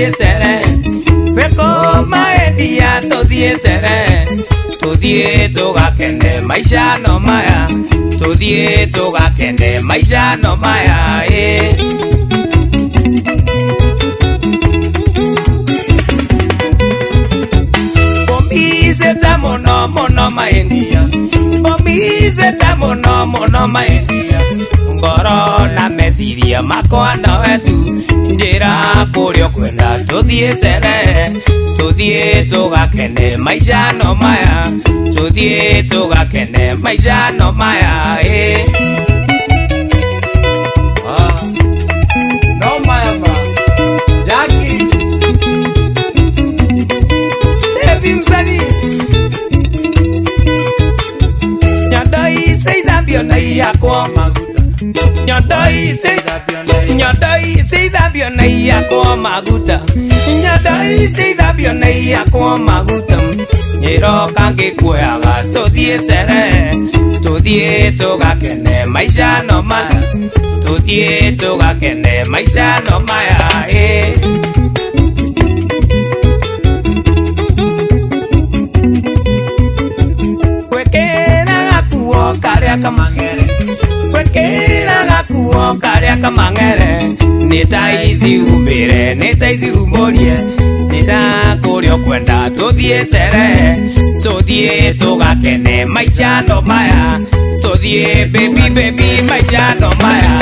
sere Weko maedia todie sere Tudie toga kende maisha no maya Tudie toga kende maisha no maya Bomize ta mono mono maendia Bomize ta mono mono maendia Ngoro na mesiria makoana wetu Njira kurio kwenda tudie sere Tudie tugakene maisha no maya Tudie tugakene maisha no maya No maya ba Jackie Devi msani Nyadai seidambio na iyakwa Nyadai seidambio na iyakwa maguta Nyadai seidambio na iyakwa maguta Nyiro kange kuyaga tudie sere Tudie tugakene maisha no maya Tudie tugakene maisha no maya Kwekera gakuo karia kamangere Kwekera gakuo karia kamangere Nitaizi umire, nitaizi umorie Nita kurio kwenda tudie sere Tudie tugakene maisha no maya Tudie baby baby maisha no maya